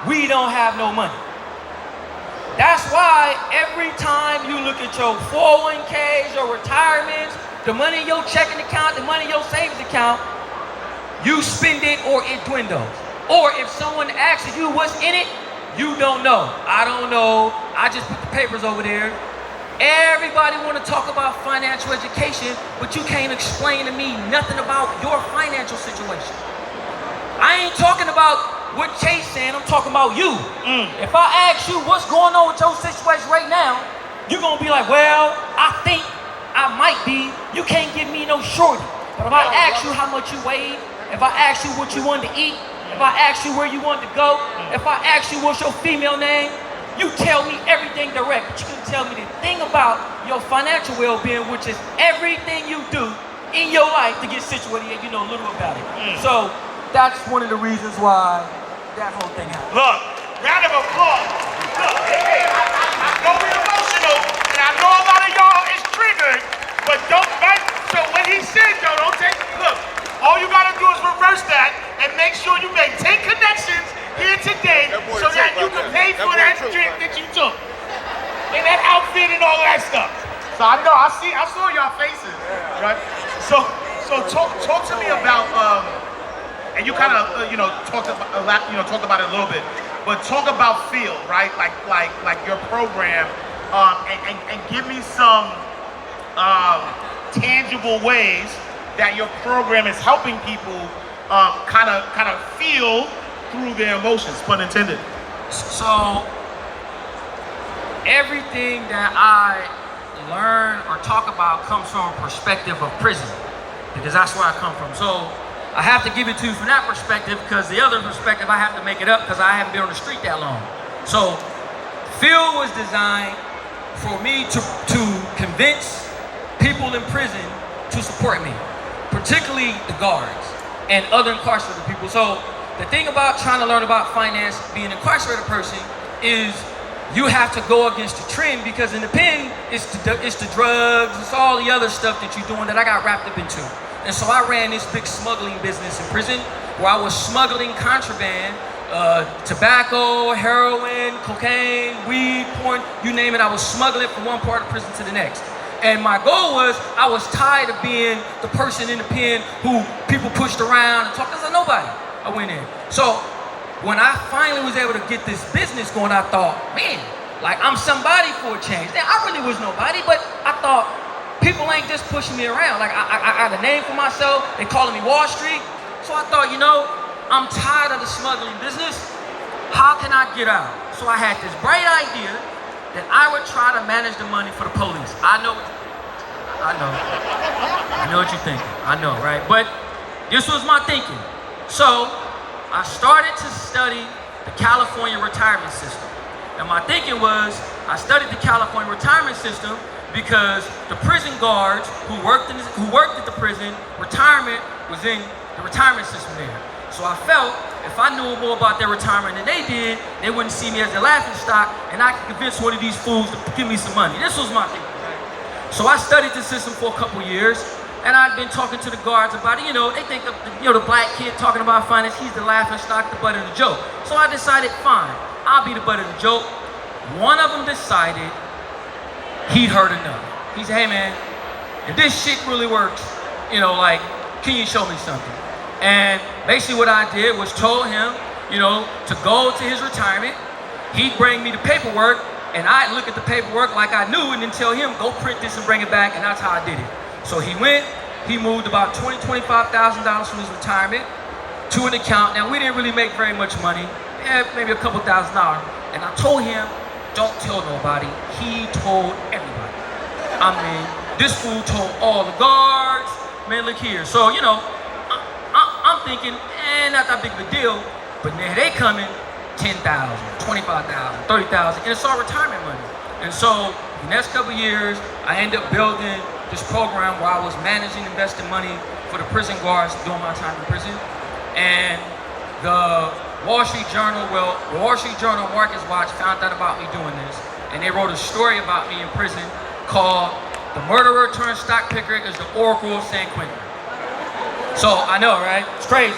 we don't have no money. That's why every time you look at your 401ks, your retirements, the money in your checking account, the money in your savings account, you spend it or it dwindles. Or if someone asks you what's in it, you don't know. I don't know. I just put the papers over there. Everybody want to talk about financial education, but you can't explain to me nothing about your financial situation. I ain't talking about what Chase saying, I'm talking about you. If I ask you what's going on with your situation right now, you're going to be like, well, I think I might be. You can't give me no shorty. But if I ask you how much you weighed, if I ask you what you wanted to eat, if I ask you where you wanted to go, if I ask you what's your female name, you tell me everything direct. But you can tell me the thing about your financial well-being, which is everything you do in your life to get situated, and you know a little about it. So that's one of the reasons why that whole thing happened. Look, round of applause. Look, hey, I know we're emotional, and I know a lot of y'all is triggered, but don't, right? So when he said, though, don't take, look, all you gotta do is reverse that and make sure you make 10 connections here today so that you can pay for that drink that you took. And that outfit and all that stuff. So I know, I saw y'all faces, right? So talk to me about, and you kind of, talked about it a little bit, but talk about field, right? Like your program, and give me some tangible ways that your program is helping people kind of feel through their emotions, pun intended. So everything that I learn or talk about comes from a perspective of prison, because that's where I come from. So I have to give it to you from that perspective, because the other perspective I have to make it up because I haven't been on the street that long. So Phil was designed for me to convince people in prison to support me, particularly the guards and other incarcerated people. So the thing about trying to learn about finance, being an incarcerated person, is you have to go against the trend, because in the pen, it's the drugs, it's all the other stuff that you're doing that I got wrapped up into. And so I ran this big smuggling business in prison where I was smuggling contraband, tobacco, heroin, cocaine, weed, porn, you name it. I was smuggling from one part of prison to the next. And my goal was, I was tired of being the person in the pen who people pushed around and talked. I was like, nobody. I went in. So when I finally was able to get this business going, I thought, man, like I'm somebody for a change. Now, I really was nobody, but I thought people ain't just pushing me around. Like I got a name for myself. They calling me Wallstreet. So I thought, I'm tired of the smuggling business. How can I get out? So I had this bright idea that I would try to manage the money for the police. I know what you're thinking. I know, right? But this was my thinking. So I started to study the California retirement system. And my thinking was, I studied the California retirement system because the prison guards who worked at the prison, retirement was in the retirement system there. So I felt if I knew more about their retirement than they did, they wouldn't see me as a laughing stock, and I could convince one of these fools to give me some money. This was my thinking. So I studied the system for a couple years, and I'd been talking to the guards about it. They think of the black kid talking about finance, he's the laughing stock, the butt of the joke. So I decided, fine, I'll be the butt of the joke. One of them decided he'd heard enough. He said, hey man, if this shit really works, can you show me something? And basically what I did was told him, to go to his retirement. He'd bring me the paperwork, and I'd look at the paperwork like I knew, and then tell him, go print this and bring it back, and that's how I did it. So he went, he moved about $25,000 from his retirement to an account. Now, we didn't really make very much money, maybe a couple $1,000. And I told him, don't tell nobody. He told everybody. I mean, this fool told all the guards, man, look here. So, I'm thinking, not that big of a deal, but now they coming, 10,000, 25,000, 30,000, and it's all retirement money. And so the next couple of years, I ended up building this program where I was managing, investing money for the prison guards during my time in prison. And the Wall Street Journal, Markets Watch found out about me doing this, and they wrote a story about me in prison called "The Murderer Turned Stock Picker is the Oracle of San Quentin." So I know, right? It's crazy.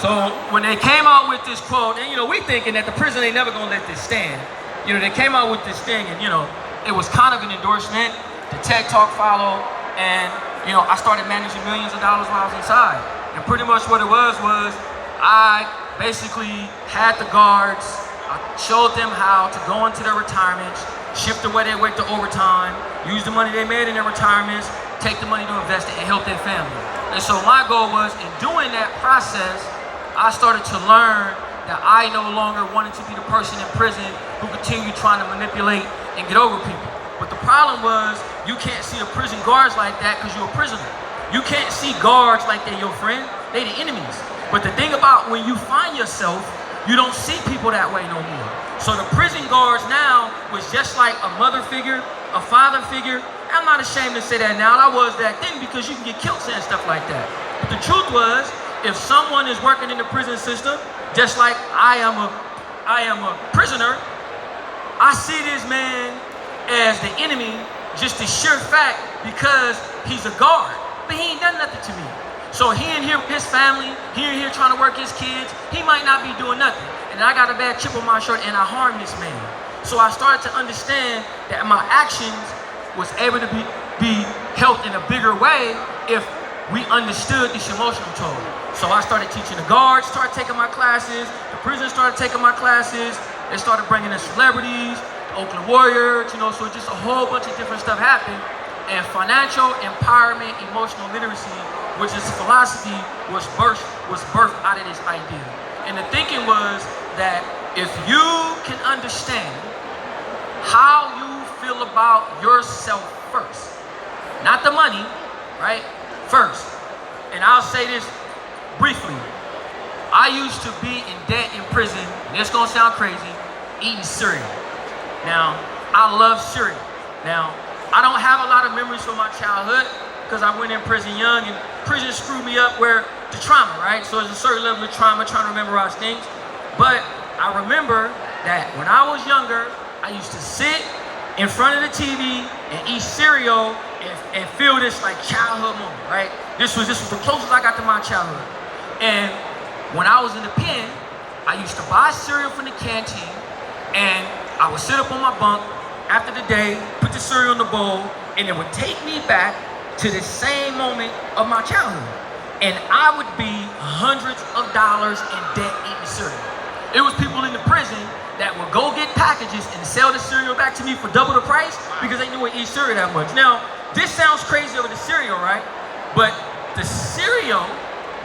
So when they came out with this quote, and we thinking that the prison ain't never gonna let this stand. They came out with this thing, and it was kind of an endorsement. The TED Talk followed, and I started managing millions of dollars while I was inside. And pretty much what it was I basically had the guards. I showed them how to go into their retirements, shift away their weight to overtime, use the money they made in their retirements, take the money to invest it and help their family. And so my goal was, in doing that process, I started to learn that I no longer wanted to be the person in prison who continued trying to manipulate and get over people. But the problem was, you can't see the prison guards like that because you're a prisoner. You can't see guards like they're your friend, they the enemies. But the thing about when you find yourself, you don't see people that way no more. So the prison guards now was just like a mother figure, a father figure. I'm not ashamed to say that now. I was that then because you can get killed saying stuff like that. But the truth was, if someone is working in the prison system, just like I am a prisoner, I see this man as the enemy, just the sheer fact because he's a guard. But he ain't done nothing to me. So he in here with his family, he in here trying to work his kids, he might not be doing nothing. And I got a bad chip on my shirt and I harmed this man. So I started to understand that my actions was able to be helped in a bigger way if we understood this emotional toll. So I started teaching the guards, started taking my classes, the prisoners started taking my classes, they started bringing in celebrities, Oakland Warriors, so just a whole bunch of different stuff happened. And financial empowerment, emotional literacy, which is philosophy, was birthed out of this idea. And the thinking was that if you can understand how you feel about yourself first, not the money, right? First. And I'll say this briefly. I used to be in debt in prison, and it's gonna sound crazy, eating cereal. Now, I love cereal. Now, I don't have a lot of memories from my childhood because I went in prison young, and prison screwed me up where the trauma, right? So there's a certain level of trauma trying to memorize things. But I remember that when I was younger, I used to sit in front of the TV and eat cereal and feel this like childhood moment, right? This was the closest I got to my childhood. And when I was in the pen, I used to buy cereal from the canteen, and I would sit up on my bunk after the day, put the cereal in the bowl, and it would take me back to the same moment of my childhood. And I would be hundreds of dollars in debt eating cereal. It was people in the prison that would go get packages and sell the cereal back to me for double the price because they knew I eat cereal that much. Now, this sounds crazy over the cereal, right? But the cereal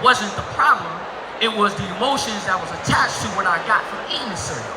wasn't the problem. It was the emotions that was attached to what I got from eating the cereal.